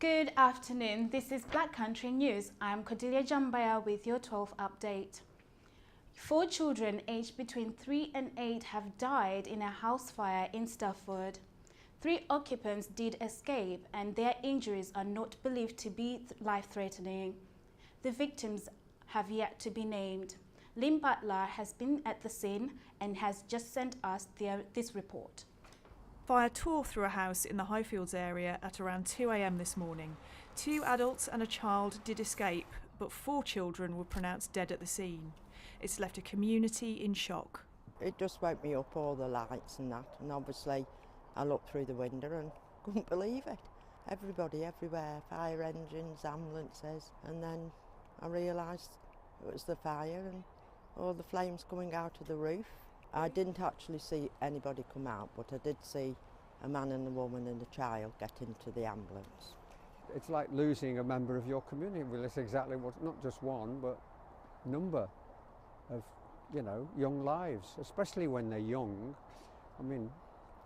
Good afternoon, this is Black Country News. I'm Cordelia Jambaya with your 12th update. 4 children aged between 3 and 8 have died in a house fire in Stafford. 3 occupants did escape and their injuries are not believed to be life-threatening. The victims have yet to be named. Lynn Butler has been at the scene and has just sent us this report. Fire tore through a house in the Highfields area at around 2 a.m. this morning. 2 adults and a child did escape, but 4 children were pronounced dead at the scene. It's left a community in shock. It just woke me up, all the lights and that, and obviously I looked through the window and couldn't believe it. Everybody everywhere, fire engines, ambulances, and then I realised it was the fire and all the flames coming out of the roof. I didn't actually see anybody come out, but I did see a man and a woman and a child get into the ambulance. It's like losing a member of your community. Well, it's exactly what, not just one, but number of, young lives, especially when they're young. I mean,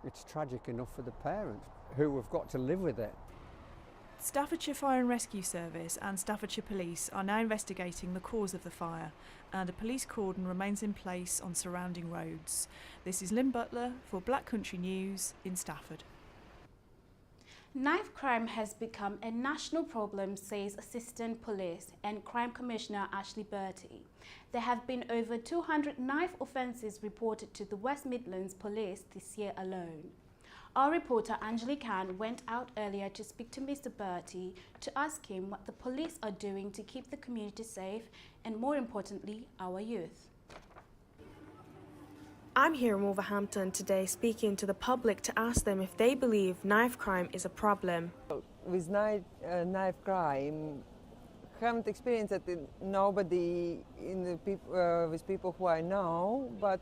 it's tragic enough for the parents who have got to live with it. Staffordshire Fire and Rescue Service and Staffordshire Police are now investigating the cause of the fire, and a police cordon remains in place on surrounding roads. This is Lynn Butler for Black Country News in Stafford. Knife crime has become a national problem, says Assistant Police and Crime Commissioner Ashley Bertie. There have been over 200 knife offences reported to the West Midlands Police this year alone. Our reporter Anjali Khan went out earlier to speak to Mr. Bertie to ask him what the police are doing to keep the community safe and, more importantly, our youth. I'm here in Wolverhampton today speaking to the public to ask them if they believe knife crime is a problem. With knife crime, haven't experienced it. Nobody with people who I know, but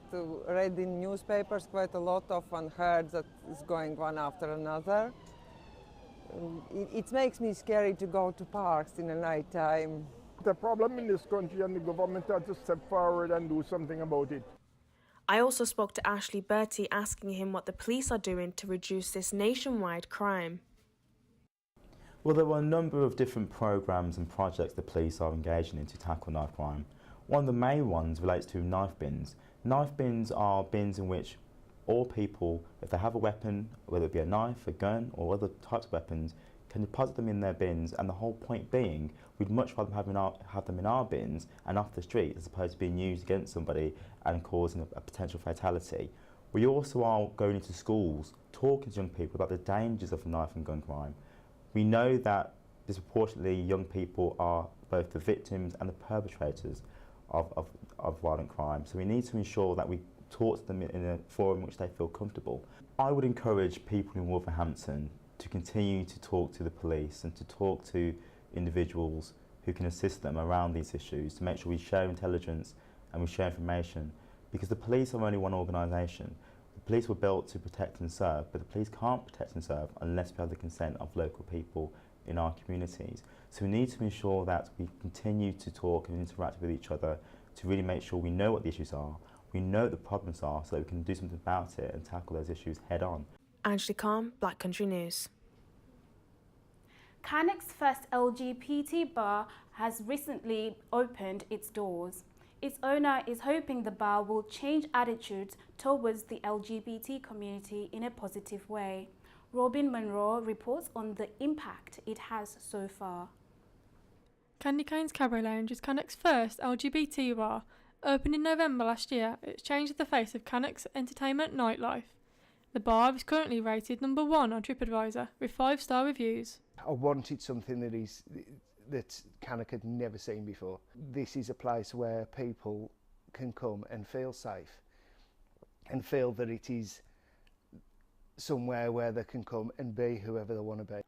read in newspapers quite a lot of and heard that it's going one after another. It makes me scary to go to parks in the night time. The problem in this country, and the government has to step forward and do something about it. I also spoke to Ashley Bertie asking him what the police are doing to reduce this nationwide crime. Well, there are a number of different programmes and projects the police are engaging in to tackle knife crime. One of the main ones relates to knife bins. Knife bins are bins in which all people, if they have a weapon, whether it be a knife, a gun or other types of weapons, can deposit them in their bins, and the whole point being we'd much rather have them in our bins and off the street as opposed to being used against somebody and causing a potential fatality. We also are going into schools talking to young people about the dangers of knife and gun crime. We know that disproportionately young people are both the victims and the perpetrators of violent crime, so we need to ensure that we talk to them in a forum in which they feel comfortable. I would encourage people in Wolverhampton to continue to talk to the police and to talk to individuals who can assist them around these issues, to make sure we share intelligence and we share information, because the police are only one organisation. The police were built to protect and serve, but the police can't protect and serve unless we have the consent of local people in our communities. So we need to ensure that we continue to talk and interact with each other to really make sure we know what the issues are, we know what the problems are, so that we can do something about it and tackle those issues head on. Anjali Khan, Black Country News. Cannock's first LGBT bar has recently opened its doors. Its owner is hoping the bar will change attitudes towards the LGBT community in a positive way. Robin Monroe reports on the impact it has so far. Candy Cane's Cabaret Lounge is Cannock's first LGBT bar. Opened in November last year, it's changed the face of Cannock's entertainment nightlife. The bar is currently rated #1 on TripAdvisor with 5-star reviews. I wanted something that Cannock had never seen before. This is a place where people can come and feel safe and feel that it is somewhere where they can come and be whoever they want to be.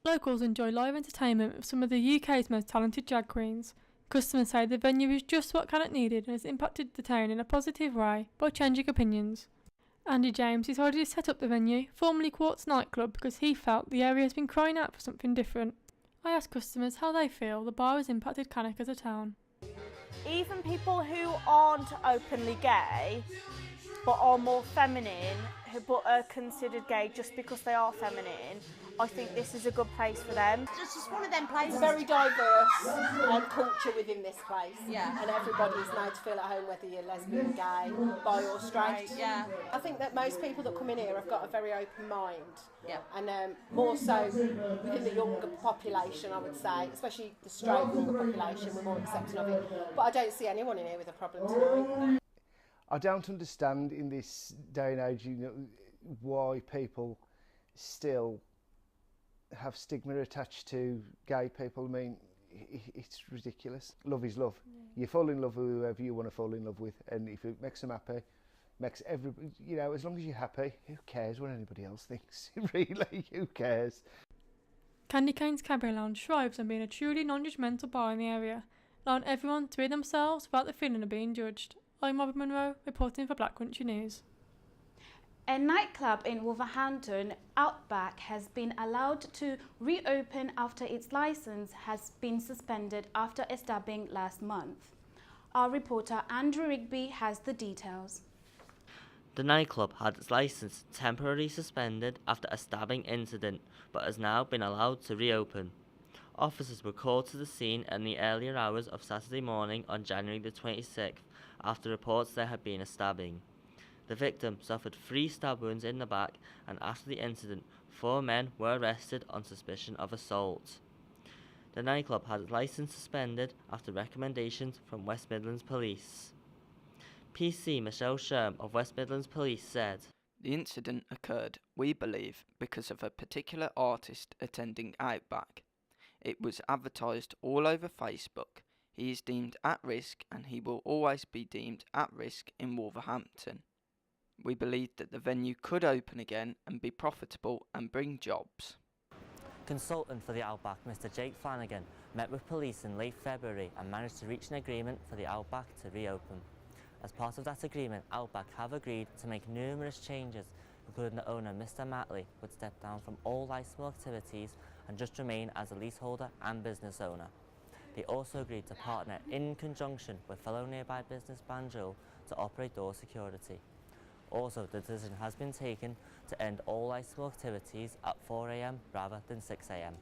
Locals enjoy live entertainment with some of the UK's most talented drag queens. Customers say the venue is just what Cannock needed and has impacted the town in a positive way by changing opinions. Andy James decided to set up the venue, formerly Quartz nightclub, because he felt the area has been crying out for something different. I asked customers how they feel the bar has impacted Cannock as a town. Even people who aren't openly gay but are more feminine, but are considered gay just because they are feminine, I think this is a good place for them. It's just one of them places. Very diverse culture within this place. Yeah. And everybody's made to feel at home, whether you're lesbian, gay, bi or straight. Yeah. I think that most people that come in here have got a very open mind. Yeah. And more so within the younger population, I would say, especially the straight younger population, we're more accepting of it. But I don't see anyone in here with a problem tonight. I don't understand in this day and age, why people still have stigma attached to gay people. I mean, it's ridiculous. Love is love. Yeah. You fall in love with whoever you want to fall in love with, and if it makes them happy, makes everybody, as long as you're happy, who cares what anybody else thinks? Really, who cares? Candy Cane's Cabaret Lounge strives on being a truly non-judgmental bar in the area, allowing everyone to be themselves without the feeling of being judged. I'm Robin Monroe, reporting for Black Country News. A nightclub in Wolverhampton, Outback, has been allowed to reopen after its licence has been suspended after a stabbing last month. Our reporter Andrew Rigby has the details. The nightclub had its licence temporarily suspended after a stabbing incident, but has now been allowed to reopen. Officers were called to the scene in the earlier hours of Saturday morning on January the 26th after reports there had been a stabbing. The victim suffered 3 stab wounds in the back, and after the incident, 4 men were arrested on suspicion of assault. The nightclub had its licence suspended after recommendations from West Midlands Police. PC Michelle Sherm of West Midlands Police said, "The incident occurred, we believe, because of a particular artist attending Outback. It was advertised all over Facebook. He is deemed at risk, and he will always be deemed at risk in Wolverhampton. We believed that the venue could open again and be profitable and bring jobs." Consultant for the Outback, Mr Jake Flanagan, met with police in late February and managed to reach an agreement for the Outback to reopen. As part of that agreement, Outback have agreed to make numerous changes, including the owner, Mr Matley, would step down from all licensed activities and just remain as a leaseholder and business owner. They also agreed to partner in conjunction with fellow nearby business Banjo to operate door security. Also, the decision has been taken to end all licensed activities at 4 AM rather than 6 AM.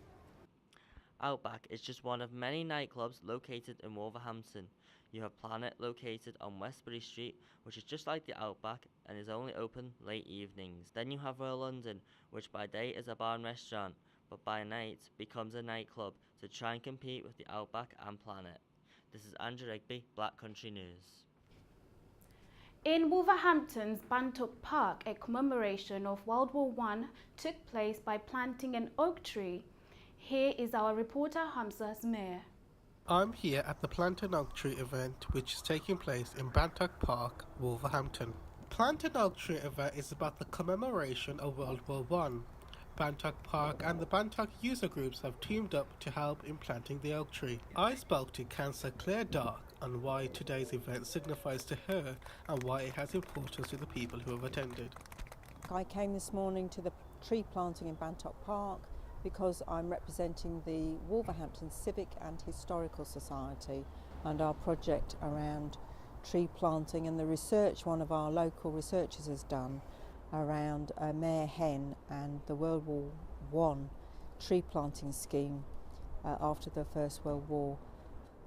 Outback is just one of many nightclubs located in Wolverhampton. You have Planet located on Westbury Street, which is just like the Outback and is only open late evenings. Then you have Royal London, which by day is a bar and restaurant, but by night becomes a nightclub to try and compete with the Outback and Planet. This is Andrew Rigby, Black Country News. In Wolverhampton's Bantock Park, a commemoration of World War I took place by planting an oak tree. Here is our reporter Hamza Zmir. I'm here at the Plant an Oak Tree event, which is taking place in Bantock Park, Wolverhampton. Plant an Oak Tree event is about the commemoration of World War I. Bantock Park and the Bantock user groups have teamed up to help in planting the oak tree. I spoke to Councillor Claire Dark on why today's event signifies to her and why it has importance to the people who have attended. I came this morning to the tree planting in Bantock Park because I'm representing the Wolverhampton Civic and Historical Society and our project around tree planting and the research one of our local researchers has done around a mare hen and the World War I tree planting scheme after the First World War.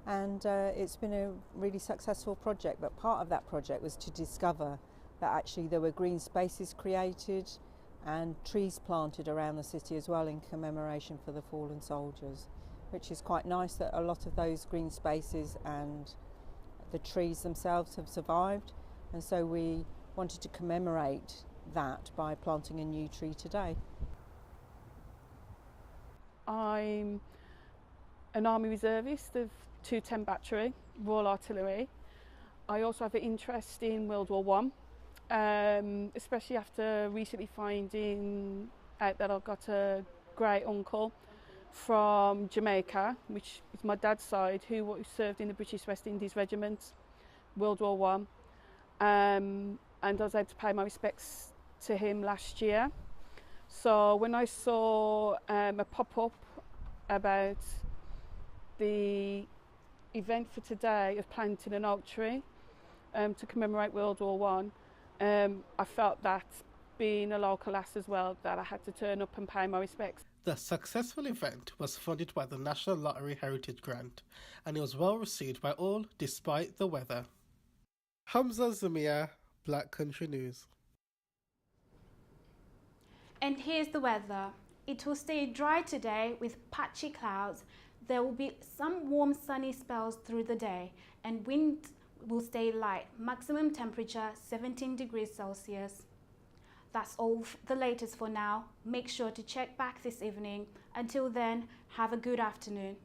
And it's been a really successful project, but part of that project was to discover that actually there were green spaces created and trees planted around the city as well in commemoration for the fallen soldiers, which is quite nice that a lot of those green spaces and the trees themselves have survived, and so we wanted to commemorate that by planting a new tree today. I'm an Army Reservist of 210 Battery, Royal Artillery. I also have an interest in World War I, especially after recently finding out that I've got a great uncle from Jamaica, which is my dad's side, who served in the British West Indies Regiment, World War I, and I was able to pay my respects to him last year. So when I saw a pop-up about the event for today of planting an oak tree to commemorate World War I felt that being a local lass as well, that I had to turn up and pay my respects. The successful event was funded by the National Lottery Heritage Grant, and it was well received by all despite the weather. 6MZ027, Black Country News. And here's the weather. It will stay dry today with patchy clouds. There will be some warm sunny spells through the day, and wind will stay light. Maximum temperature 17 degrees Celsius. That's all the latest for now. Make sure to check back this evening. Until then, have a good afternoon.